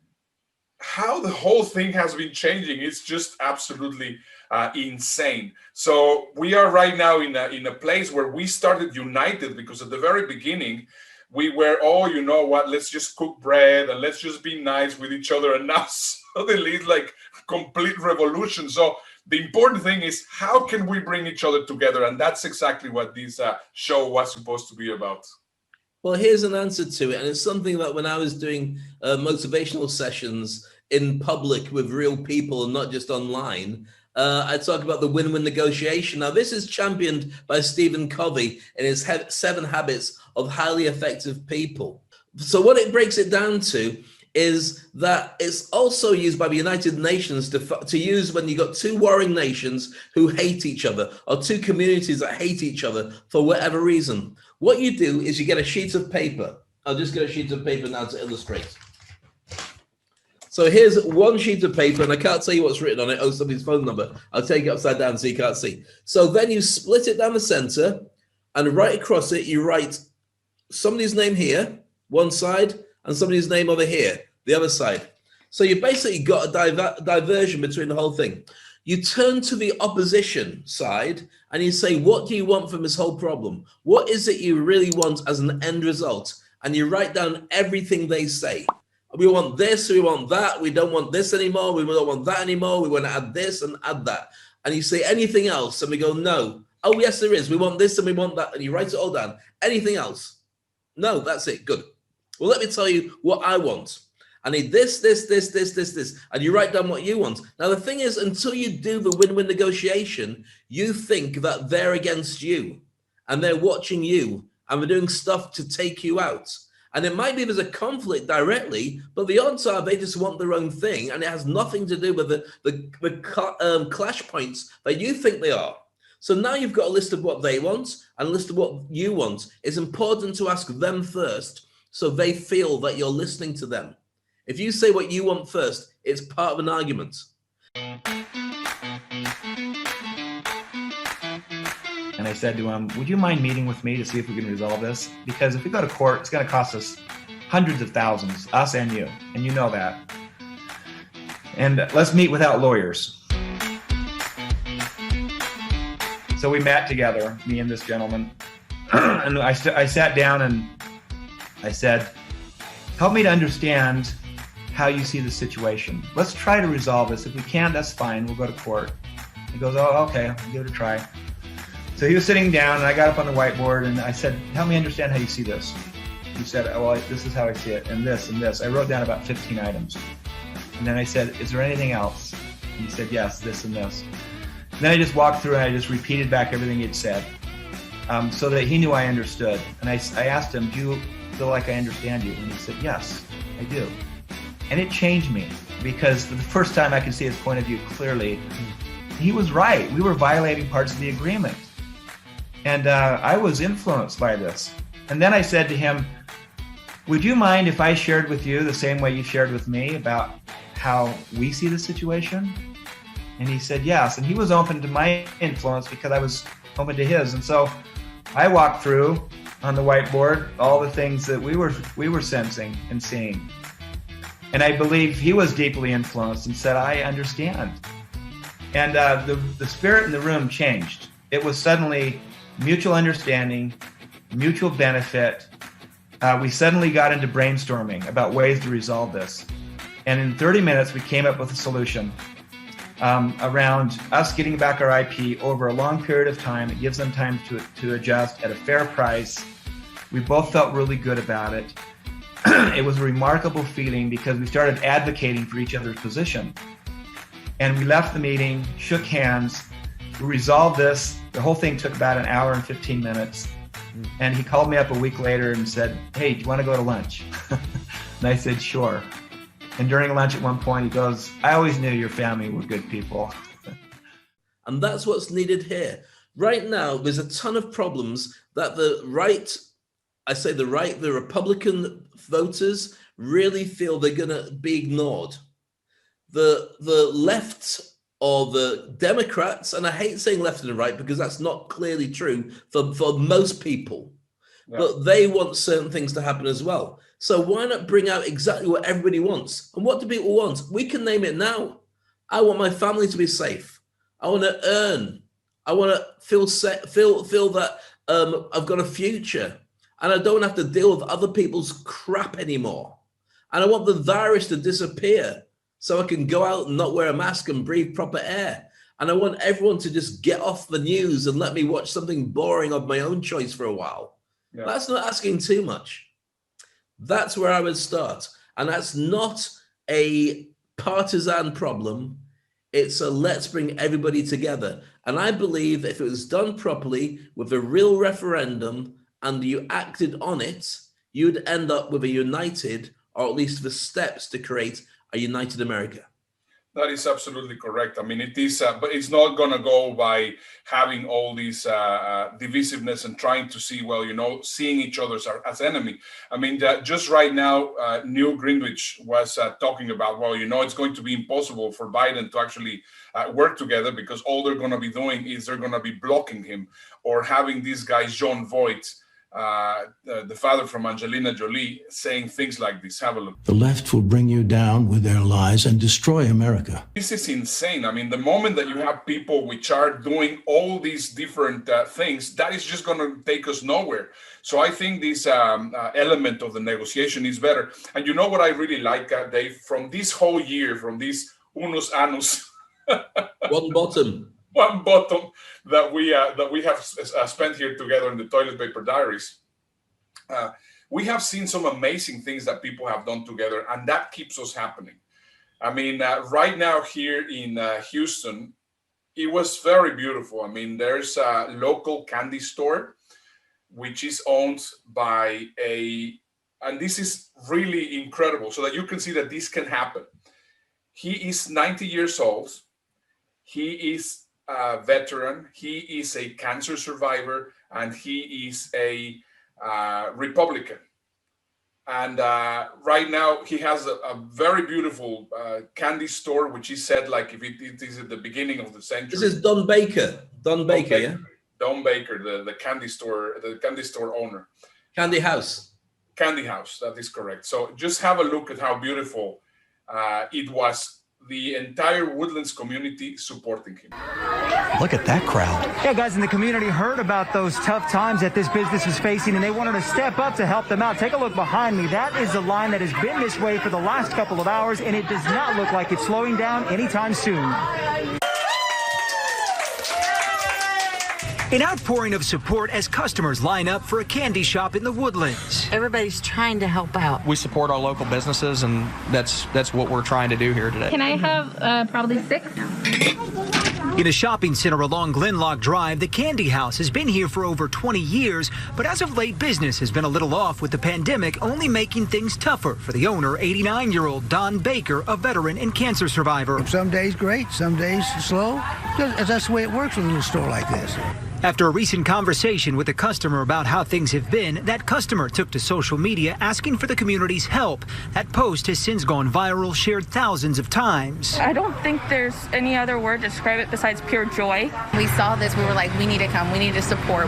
how the whole thing has been changing. It's just absolutely insane. So we are right now in a place where we started united, because at the very beginning we were, you know what, let's just cook bread and let's just be nice with each other. And now suddenly it's like complete revolution. So the important thing is, how can we bring each other together? And that's exactly what this show was supposed to be about. Well, here's an answer to it. And it's something that when I was doing motivational sessions in public with real people and not just online, I talk about the win-win negotiation. Now, this is championed by Stephen Covey in his 7 Habits of Highly Effective People. So what it breaks it down to is that it's also used by the United Nations to use when you got 2 warring nations who hate each other, or 2 communities that hate each other for whatever reason. What you do is you get a sheet of paper. I'll just get a sheet of paper now to illustrate. So So here's one sheet of paper, and I can't tell you what's written on it. Oh, somebody's phone number. I'll take it upside down so you can't see. So then you split it down the center, and right across it, you write somebody's name here, one side, and somebody's name over here, the other side. So you basically got a diversion between the whole thing. You turn to the opposition side and you say, what do you want from this whole problem? What is it you really want as an end result? And you write down everything they say. We want this, we want that, we don't want this anymore, we don't want that anymore, we want to add this and add that. And you say anything else, and we go, no. Oh, yes, there is. We want this and we want that. And you write it all down. Anything else? No, that's it. Good. Well, let me tell you what I want. I need this. And you write down what you want. Now, the thing is, until you do the win-win negotiation, you think that they're against you and they're watching you and they're doing stuff to take you out. And it might be there's a conflict directly, but the odds are they just want their own thing, and it has nothing to do with the clash points that you think they are. So now you've got a list of what they want and a list of what you want. It's important to ask them first so they feel that you're listening to them. If you say what you want first, it's part of an argument. And I said to him, would you mind meeting with me to see if we can resolve this? Because if we go to court, it's going to cost us hundreds of thousands, us and you know that. And let's meet without lawyers. So we met together, me and this gentleman. And I sat down and I said, help me to understand how you see the situation. Let's try to resolve this. If we can't, that's fine. We'll go to court. He goes, oh, okay, I'll give it a try. So he was sitting down, and I got up on the whiteboard, and I said, help me understand how you see this. He said, oh, well, this is how I see it, and this, and this. I wrote down about 15 items. And then I said, is there anything else? And he said, yes, this and this. And then I just walked through, and I just repeated back everything he'd said so that he knew I understood. And I asked him, do you feel like I understand you? And he said, yes, I do. And it changed me, because for the first time I could see his point of view clearly. He was right. We were violating parts of the agreement. And I was influenced by this. And then I said to him, would you mind if I shared with you the same way you shared with me about how we see the situation? And he said yes. And he was open to my influence because I was open to his. And so I walked through on the whiteboard all the things that we were sensing and seeing. And I believe he was deeply influenced and said, I understand. And the spirit in the room changed. It was suddenly mutual understanding, mutual benefit. We suddenly got into brainstorming about ways to resolve this. And in 30 minutes, we came up with a solution around us getting back our IP over a long period of time. It gives them time to adjust at a fair price. We both felt really good about it. It was a remarkable feeling because we started advocating for each other's position. And we left the meeting, shook hands, we resolved this. The whole thing took about an hour and 15 minutes. And he called me up a week later and said, hey, do you want to go to lunch? And I said, sure. And during lunch at one point, he goes, I always knew your family were good people. And that's what's needed here. Right now, there's a ton of problems that the right, the Republican voters really feel they're going to be ignored. The left or the Democrats, and I hate saying left and right because that's not clearly true for most people, but they want certain things to happen as well. So why not bring out exactly what everybody wants? And what do people want? We can name it now. I want my family to be safe. I want to earn. I want to feel that I've got a future, and I don't have to deal with other people's crap anymore. And I want the virus to disappear so I can go out and not wear a mask and breathe proper air. And I want everyone to just get off the news and let me watch something boring of my own choice for a while. Yeah. That's not asking too much. That's where I would start. And that's not a partisan problem. It's a let's bring everybody together. And I believe if it was done properly with a real referendum and you acted on it, you'd end up with a united, or at least the steps to create a united America. That is absolutely correct. I mean, it is, but it's not going to go by having all these divisiveness and trying to see, well, seeing each other as enemy. I mean, just right now, New Greenwich was talking about, well, it's going to be impossible for Biden to actually work together because all they're going to be doing is they're going to be blocking him, or having this guy, John Voight, the father from Angelina Jolie, saying things like this. Have a look. The left will bring you down with their lies and destroy America. This is insane. I mean, the moment that you have people which are doing all these different things, that is just going to take us nowhere. So I think this element of the negotiation is better. And you know what I really like, Dave, from this whole year, from this unus annus, one bottom that we have spent here together in the Toilet Paper Diaries, we have seen some amazing things that people have done together, and that keeps us happening. I mean, right now here in Houston, it was very beautiful. I mean, there's a local candy store which is owned by and this is really incredible, so that you can see that this can happen. He is 90 years old. He is a veteran, he is a cancer survivor, and he is a Republican. And right now he has a very beautiful candy store, which he said, like, if it is at the beginning of the century. This is Don Baker. Don Baker, yeah? Don Baker, the candy store owner. Candy House. Candy House, that is correct. So just have a look at how beautiful it was. The entire Woodlands community supporting him. Look at that crowd. Yeah, guys in the community heard about those tough times that this business is facing, and they wanted to step up to help them out. Take a look behind me. That is the line that has been this way for the last couple of hours, and it does not look like it's slowing down anytime soon. An outpouring of support as customers line up for a candy shop in the Woodlands. Everybody's trying to help out. We support our local businesses, and that's what we're trying to do here today. Can I have probably 6? In a shopping center along Glenlock Drive, the Candy House has been here for over 20 years, but as of late, business has been a little off, with the pandemic only making things tougher for the owner, 89-year-old Don Baker, a veteran and cancer survivor. Some days great, some days slow. That's the way it works with a little store like this. After a recent conversation with a customer about how things have been, that customer took to social media asking for the community's help. That post has since gone viral, shared thousands of times. I don't think there's any other word to describe it besides pure joy. We saw this, we were like, we need to come, we need to support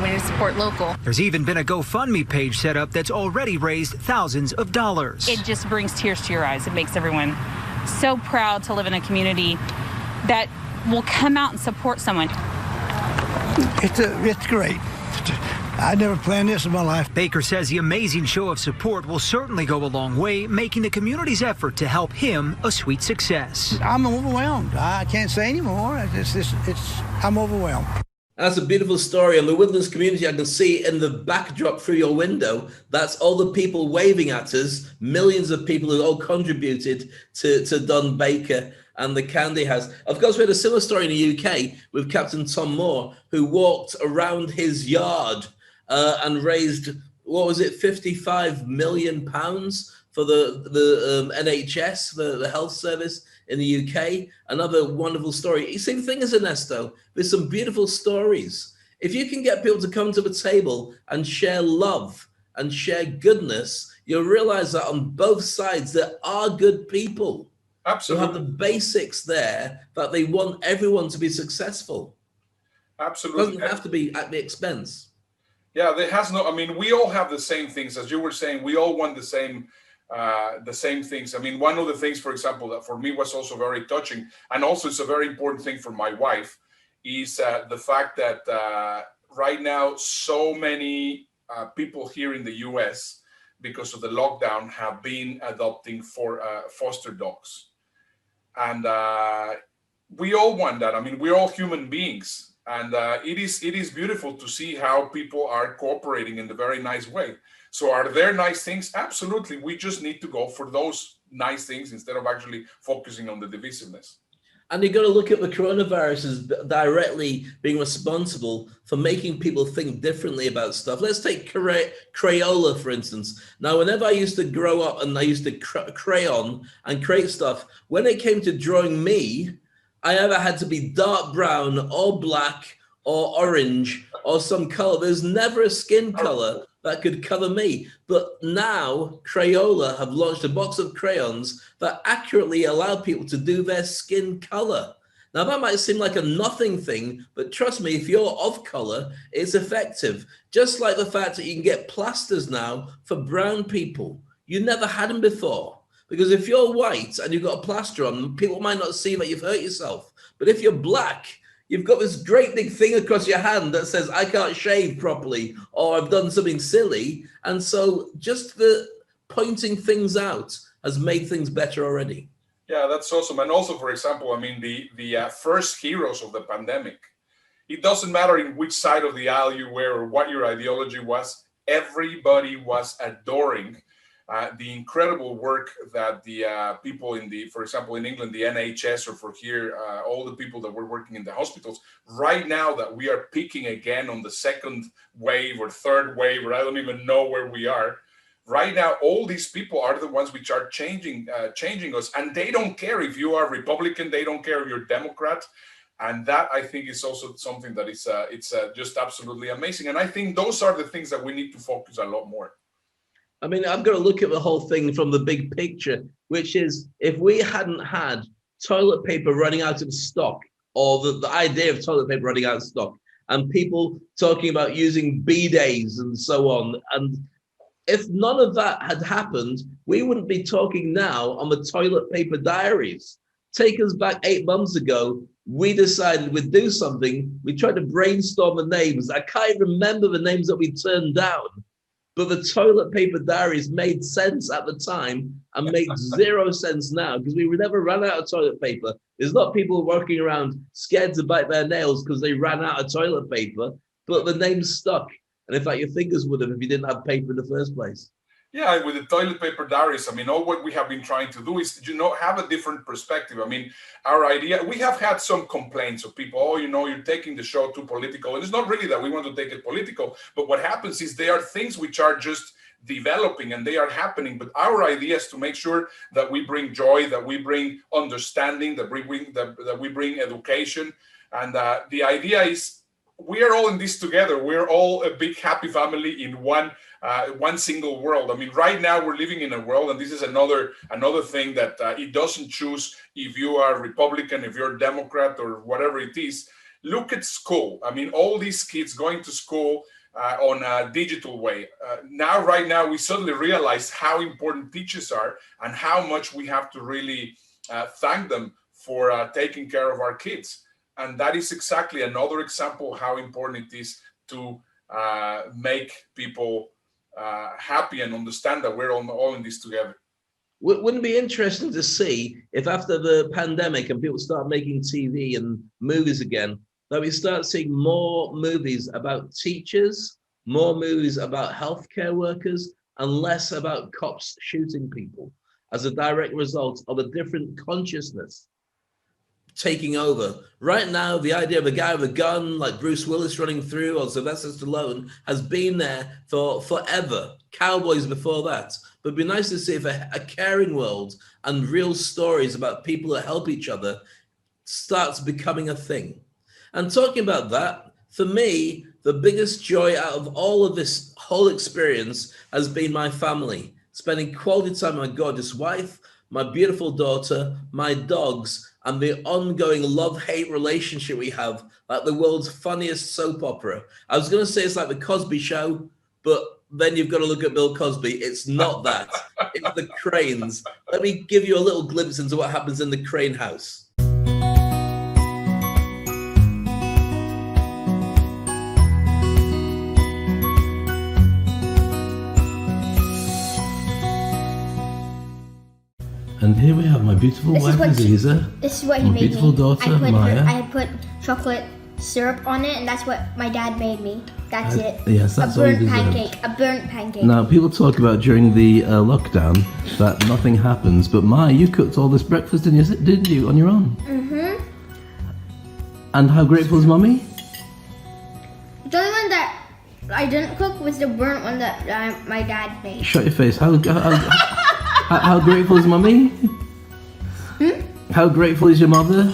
local. There's even been a GoFundMe page set up that's already raised thousands of dollars. It just brings tears to your eyes. It makes everyone so proud to live in a community that will come out and support someone. It's great. I never planned this in my life. Baker says the amazing show of support will certainly go a long way, making the community's effort to help him a sweet success. I'm overwhelmed. I can't say anymore. I'm overwhelmed. That's a beautiful story. And the Woodlands community, I can see in the backdrop through your window, that's all the people waving at us, millions of people who all contributed to Don Baker and the Candy House. Of course, we had a similar story in the UK with Captain Tom Moore, who walked around his yard and raised, what was it, £55 million for the NHS, the health service in the UK. Another wonderful story. You see, the thing is, Ernesto, there's some beautiful stories. If you can get people to come to the table and share love and share goodness, you'll realize that on both sides, there are good people. Absolutely. You have the basics there that they want everyone to be successful. Absolutely. It doesn't have to be at the expense. Yeah, there has no, I mean, we all have the same things. As you were saying, we all want the same things. I mean, one of the things, for example, that for me was also very touching, and also it's a very important thing for my wife, is the fact that right now so many people here in the US, because of the lockdown, have been adopting foster dogs. And we all want that. I mean, we're all human beings. And it is beautiful to see how people are cooperating in a very nice way. So are there nice things? Absolutely. We just need to go for those nice things instead of actually focusing on the divisiveness. And you've got to look at the coronavirus as directly being responsible for making people think differently about stuff. Let's take Crayola, for instance. Now, whenever I used to grow up and I used to crayon and create stuff, when it came to drawing me, I either had to be dark brown or black or orange or some color. There's never a skin color that could cover me. But now Crayola have launched a box of crayons that accurately allow people to do their skin color. Now that might seem like a nothing thing, but trust me, if you're of color, it's effective. Just like the fact that you can get plasters now for brown people. You never had them before. Because if you're white and you've got a plaster on, people might not see that you've hurt yourself. But if you're black, you've got this great big thing across your hand that says, I can't shave properly, or I've done something silly. And so just the pointing things out has made things better already. Yeah, that's awesome. And also, for example, I mean, the first heroes of the pandemic, it doesn't matter in which side of the aisle you were or what your ideology was, everybody was adoring the incredible work that the people in the, for example, in England, the NHS, or for here, all the people that were working in the hospitals, right now that we are peaking again on the second wave or third wave, or I don't even know where we are. Right now, all these people are the ones which are changing us, and they don't care if you are Republican, they don't care if you're Democrat. And that, I think, is also something that is it's just absolutely amazing. And I think those are the things that we need to focus a lot more. I mean, I've got to look at the whole thing from the big picture, which is if we hadn't had toilet paper running out of stock, or the idea of toilet paper running out of stock, and people talking about using bidets and so on, and if none of that had happened, we wouldn't be talking now on the toilet paper diaries. Take us back 8 months ago, we decided we'd do something. We tried to brainstorm the names. I can't even remember the names that we turned down. But the toilet paper diaries made sense at the time and make zero sense now, because we never ran out of toilet paper. There's not people walking around scared to bite their nails because they ran out of toilet paper, but the name's stuck. And in fact, your fingers would have if you didn't have paper in the first place. Yeah, with the toilet paper diaries, I mean, all what we have been trying to do is, have a different perspective. I mean, our idea, we have had some complaints of people, you're taking the show too political. And it's not really that we want to take it political, but what happens is there are things which are just developing and they are happening. But our idea is to make sure that we bring joy, that we bring understanding, that we bring education. And the idea is, we are all in this together. We're all a big happy family in one single world. I mean, right now we're living in a world, and this is another thing that it doesn't choose if you are Republican, if you're Democrat, or whatever it is. Look at school. I mean, all these kids going to school on a digital way. Right now, we suddenly realize how important teachers are and how much we have to really thank them for taking care of our kids. And that is exactly another example of how important it is to make people happy and understand that we're all in this together. Wouldn't it be interesting to see if after the pandemic and people start making TV and movies again, that we start seeing more movies about teachers, more movies about healthcare workers, and less about cops shooting people as a direct result of a different consciousness taking over. Right now, the idea of a guy with a gun like Bruce Willis running through, or Sylvester Stallone, has been there for forever. Cowboys before that. But it'd be nice to see if a caring world and real stories about people that help each other starts becoming a thing. And talking about that, for me, the biggest joy out of all of this whole experience has been my family. Spending quality time with my gorgeous wife, my beautiful daughter, my dogs, and the ongoing love-hate relationship we have, like the world's funniest soap opera. I was going to say it's like the Cosby Show, but then you've got to look at Bill Cosby. It's not that. It's the Cranes. Let me give you a little glimpse into what happens in the Crane house. And here we have my beautiful wife, Aziza. This is what he my made beautiful me. daughter, Maya. I put chocolate syrup on it, and that's what my dad made me. That's it. Yes, that's all you deserve. A burnt pancake. Now, people talk about during the lockdown that nothing happens, but Maya, you cooked all this breakfast, didn't you, on your own? Mm-hmm. And how grateful is Mummy? The only one that I didn't cook was the burnt one that my dad made. Shut your face. How grateful is Mummy? How grateful is your mother?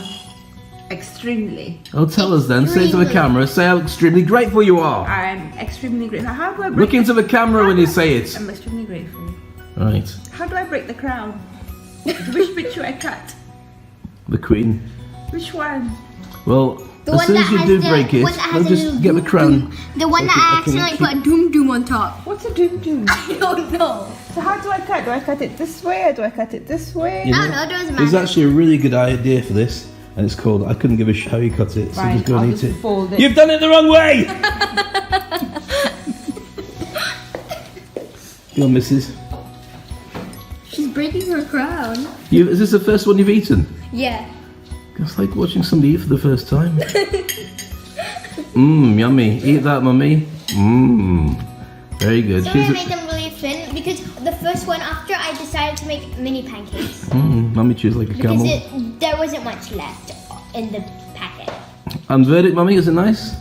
Extremely. Oh, tell us then. Say it to the camera. Say how extremely grateful you are. I'm extremely grateful. How do I break Look into the camera when you say it. I'm extremely grateful. Right. How do I break the crown? Which bit should I cut? The Queen. Which one? Well, as soon as you do break it, we'll just get the crown. The one that I accidentally put a doom doom on top. What's a doom doom? I don't know. So how do I cut? Do I cut it this way or do I cut it this way? You know, I don't know, it doesn't there's matter. actually a really good idea for this, and it's called I couldn't give a how you cut it, so Fine, just go I'll and just eat it. fold it. You've done it the wrong way! Go on, missus. She's breaking her crown. Is this the first one you've eaten? Yeah. It's like watching somebody eat for the first time. Mmm, yummy. Eat that, Mummy. Mmm. Very good. Sorry I made them really thin because the first one after I decided to make mini pancakes. Mummy chews like a Because camel. there wasn't much left in the packet. And verdict, Mummy, is it nice?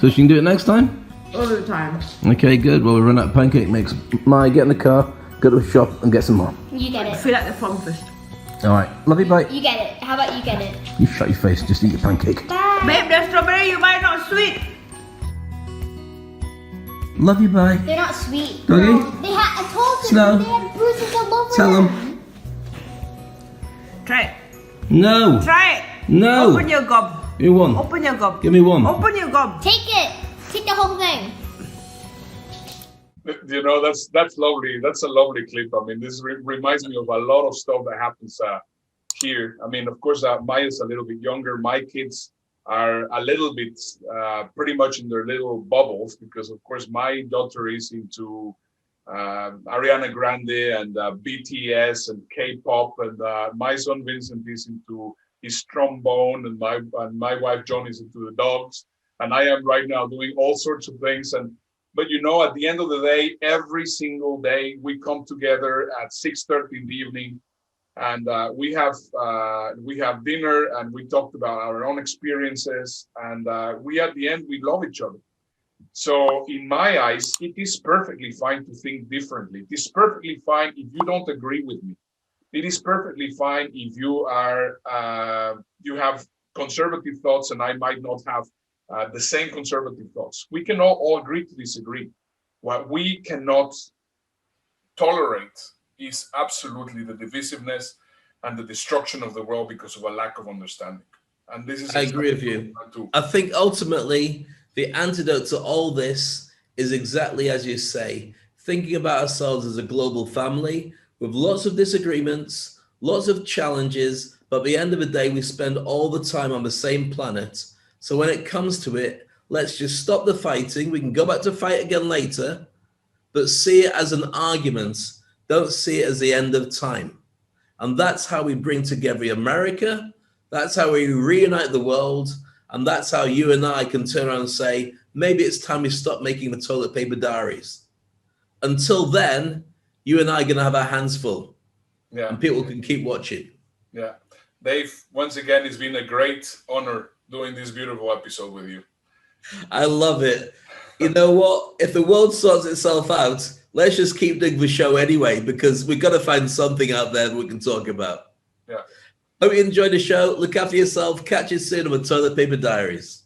So she can do it next time? All the time. Okay, good. Well, we run out of pancake mix. Mai, get in the car, go to the shop and get some more. You get it. Fill out the form first. Alright, love you, bye. You get it. How about you get it? You shut your face, just eat your pancake. Bye. Babe, the strawberry you buy not sweet. Love you, bye. They're not sweet. Doggy? I told you, Snow. they have bruises all over Tell them. them. Try it. No. Try it. No. Open your gob. Give me one. Open your gob. Give me one. Open your gob. Take it. Take the whole thing. You know, that's lovely. That's a lovely clip. I mean, this reminds me of a lot of stuff that happens here. I mean, of course, Maya's a little bit younger. My kids are a little bit pretty much in their little bubbles because, of course, my daughter is into Ariana Grande and BTS and K-pop, and my son Vincent is into his trombone, and my wife John is into the dogs, and I am right now doing all sorts of things. But you know, at the end of the day, every single day we come together at 6:30 in the evening, and we have dinner, and we talked about our own experiences, and we at the end we love each other. So in my eyes, it is perfectly fine to think differently. It is perfectly fine if you don't agree with me. It is perfectly fine if you have conservative thoughts and I might not have the same conservative thoughts. We can all agree to disagree. What we cannot tolerate is absolutely the divisiveness and the destruction of the world because of a lack of understanding. And this is I agree with you. I think ultimately the antidote to all this is exactly as you say, thinking about ourselves as a global family with lots of disagreements, lots of challenges, but at the end of the day, we spend all the time on the same planet. So when it comes to it, let's just stop the fighting. We can go back to fight again later, but see it as an argument. Don't see it as the end of time. And that's how we bring together America. That's how we reunite the world. And that's how you and I can turn around and say, maybe it's time we stop making the toilet paper diaries. Until then, you and I are going to have our hands full. Yeah. And people can keep watching. Yeah. Dave, once again, it's been a great honor doing this beautiful episode with you. I love it. You know what? If the world sorts itself out, let's just keep doing the show anyway, because we've got to find something out there that we can talk about. Yeah. Hope you enjoyed the show. Look after yourself. Catch you soon on the Toilet Paper Diaries.